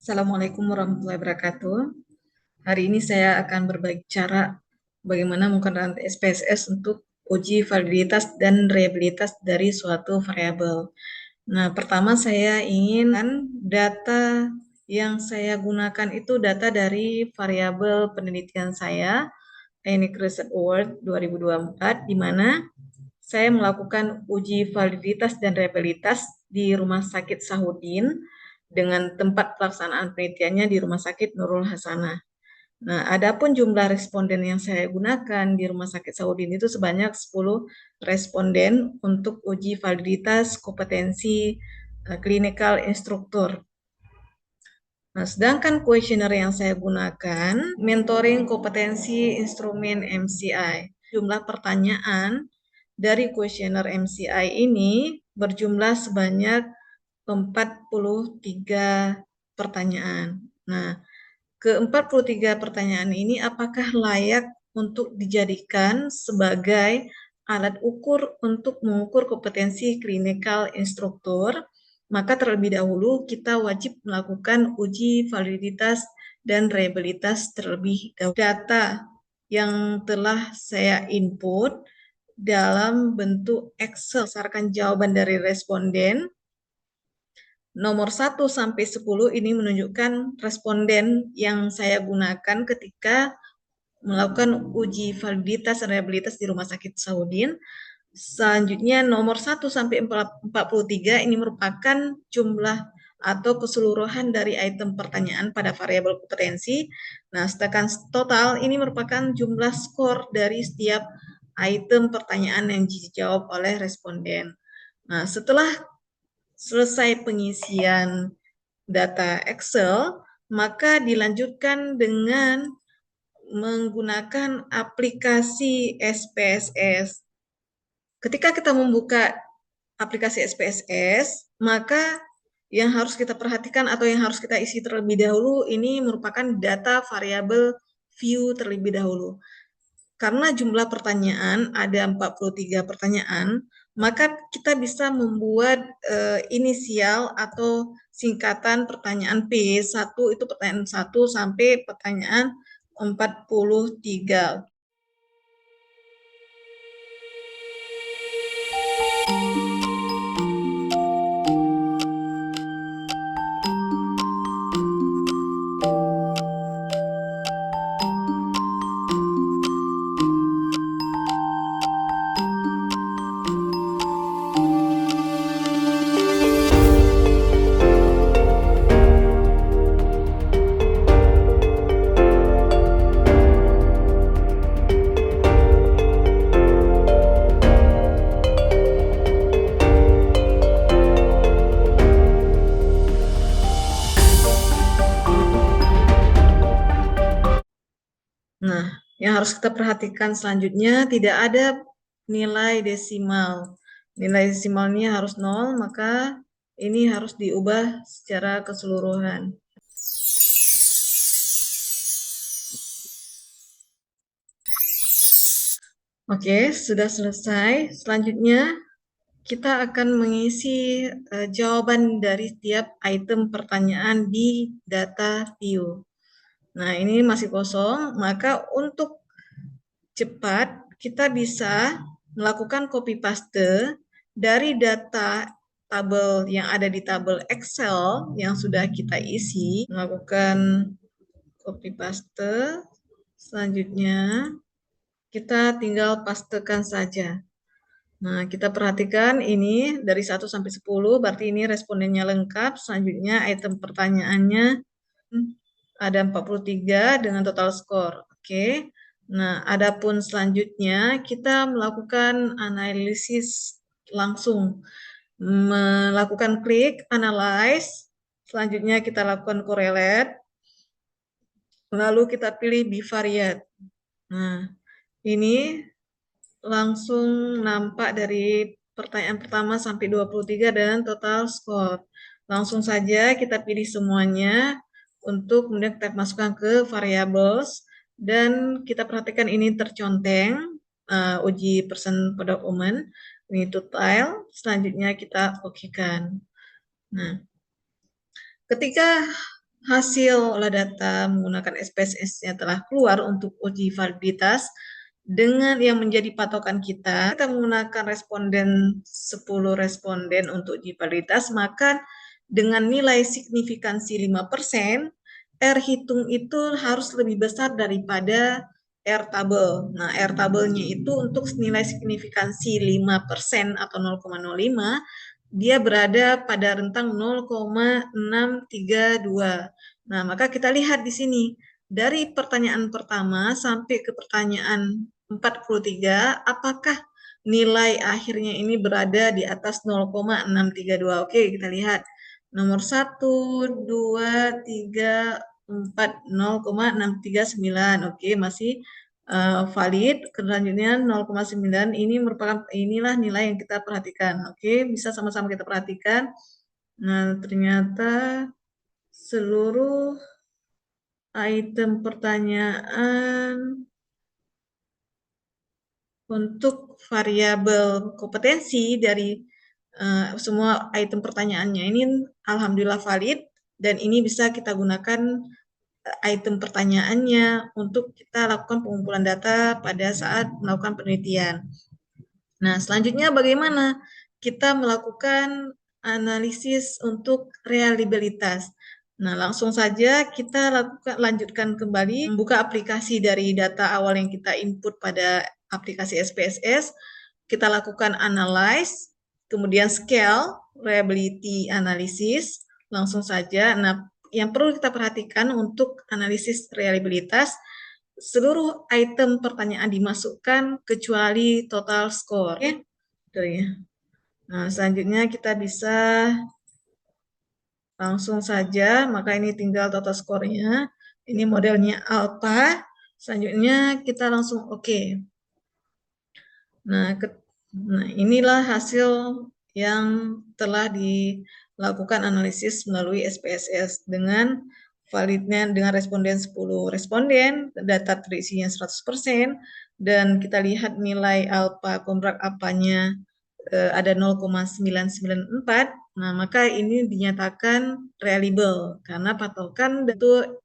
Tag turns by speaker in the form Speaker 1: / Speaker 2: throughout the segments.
Speaker 1: Assalamualaikum warahmatullahi wabarakatuh. Hari ini saya akan berbagi cara bagaimana menggunakan SPSS untuk uji validitas dan reliabilitas dari suatu variabel. Nah, pertama saya ingin data yang saya gunakan itu data dari variabel penelitian saya, Technical Research Award 2024, di mana saya melakukan uji validitas dan reliabilitas di Rumah Sakit Sahudin dengan tempat pelaksanaan penelitiannya di Rumah Sakit Nurul Hasanah. Nah, adapun jumlah responden yang saya gunakan di Rumah Sakit Sahudin itu sebanyak 10 responden untuk uji validitas kompetensi klinikal instruktur. Nah, sedangkan kuesioner yang saya gunakan mentoring kompetensi instrumen MCI. Jumlah pertanyaan dari kuesioner MCI ini berjumlah sebanyak 43 pertanyaan. Nah, ke-43 pertanyaan ini apakah layak untuk dijadikan sebagai alat ukur untuk mengukur kompetensi klinikal instruktur? Maka terlebih dahulu kita wajib melakukan uji validitas dan reliabilitas terlebih dahulu. Data yang telah saya input dalam bentuk Excel berdasarkan jawaban dari responden nomor 1 sampai 10 ini menunjukkan responden yang saya gunakan ketika melakukan uji validitas dan reliabilitas di Rumah Sakit Sahudin. Selanjutnya nomor 1 sampai 43 ini merupakan jumlah atau keseluruhan dari item pertanyaan pada variabel kompetensi. Nah, sedangkan total ini merupakan jumlah skor dari setiap item pertanyaan yang dijawab oleh responden. Nah, setelah selesai pengisian data Excel, maka dilanjutkan dengan menggunakan aplikasi SPSS. Ketika kita membuka aplikasi SPSS, maka yang harus kita perhatikan atau yang harus kita isi terlebih dahulu ini merupakan data variabel view terlebih dahulu. Karena jumlah pertanyaan ada 43 pertanyaan, maka kita bisa membuat inisial atau singkatan pertanyaan P1 itu pertanyaan 1 sampai pertanyaan 43. Nah, yang harus kita perhatikan selanjutnya tidak ada nilai desimal. Nilai desimalnya harus 0, maka ini harus diubah secara keseluruhan. Oke, sudah selesai. Selanjutnya kita akan mengisi jawaban dari setiap item pertanyaan di data view. Nah, ini masih kosong, maka untuk cepat kita bisa melakukan copy paste dari data tabel yang ada di tabel Excel yang sudah kita isi, melakukan copy paste. Selanjutnya kita tinggal pastekan saja. Nah, kita perhatikan ini dari 1 sampai 10, berarti ini respondennya lengkap. Selanjutnya item pertanyaannya ada 43 dengan total skor. Oke. Nah, adapun selanjutnya kita melakukan analisis langsung. Melakukan klik, analyze. Selanjutnya kita lakukan correlate. Lalu kita pilih bivariate. Nah, ini langsung nampak dari pertanyaan pertama sampai 23 dan total skor. Langsung saja kita pilih semuanya untuk kemudian kita masukkan ke variables dan kita perhatikan ini terconteng uji person product woman ini total. Selanjutnya kita okekan. Nah, ketika hasil olah data menggunakan SPSS-nya telah keluar untuk uji validitas dengan yang menjadi patokan kita menggunakan responden 10 responden untuk uji validitas, maka dengan nilai signifikansi 5%, R hitung itu harus lebih besar daripada R tabel. Nah, R tabelnya itu untuk nilai signifikansi 5% atau 0,05, dia berada pada rentang 0,632. Nah, maka kita lihat di sini, dari pertanyaan pertama sampai ke pertanyaan 43, apakah nilai akhirnya ini berada di atas 0,632? Oke, kita lihat. Nomor 1, 2, 3, 4, 0,639. Oke, masih valid. Selanjutnya 0,9 ini merupakan inilah nilai yang kita perhatikan. Oke, bisa sama-sama kita perhatikan. Nah, ternyata seluruh item pertanyaan untuk variabel kompetensi dari semua item pertanyaannya ini alhamdulillah valid, dan ini bisa kita gunakan item pertanyaannya untuk kita lakukan pengumpulan data pada saat melakukan penelitian. Nah, selanjutnya bagaimana kita melakukan analisis untuk reliabilitas. Nah, langsung saja kita lanjutkan kembali, membuka aplikasi dari data awal yang kita input pada aplikasi SPSS, kita lakukan analyze, kemudian scale, reliability analysis, langsung saja. Nah, yang perlu kita perhatikan untuk analisis reliabilitas, seluruh item pertanyaan dimasukkan kecuali total score. Oke? Nah, selanjutnya kita bisa langsung saja, maka ini tinggal total skornya. Ini modelnya alpha. Selanjutnya kita langsung oke. Nah, inilah hasil yang telah dilakukan analisis melalui SPSS dengan validnya dengan responden 10 responden, data terisinya 100%, dan kita lihat nilai alpha kontrak apanya ada 0,994. Nah, maka ini dinyatakan reliable karena patokan itu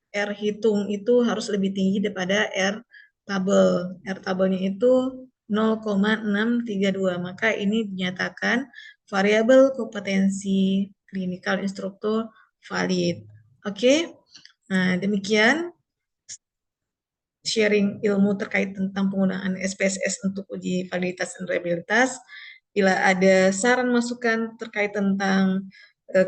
Speaker 1: R hitung itu harus lebih tinggi daripada R tabel. R tabelnya itu 0,632. Maka ini dinyatakan variabel kompetensi clinical instructor valid. Oke. Nah, demikian sharing ilmu terkait tentang penggunaan SPSS untuk uji validitas dan reliabilitas. Bila ada saran masukan terkait tentang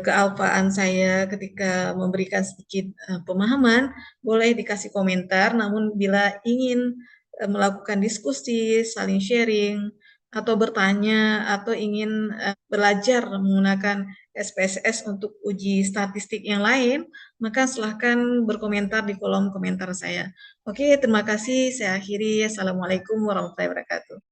Speaker 1: kealfaan saya ketika memberikan sedikit pemahaman, boleh dikasih komentar. Namun bila ingin melakukan diskusi, saling sharing, atau bertanya, atau ingin belajar menggunakan SPSS untuk uji statistik yang lain, maka silahkan berkomentar di kolom komentar saya. Oke, terima kasih. Saya akhiri. Assalamualaikum warahmatullahi wabarakatuh.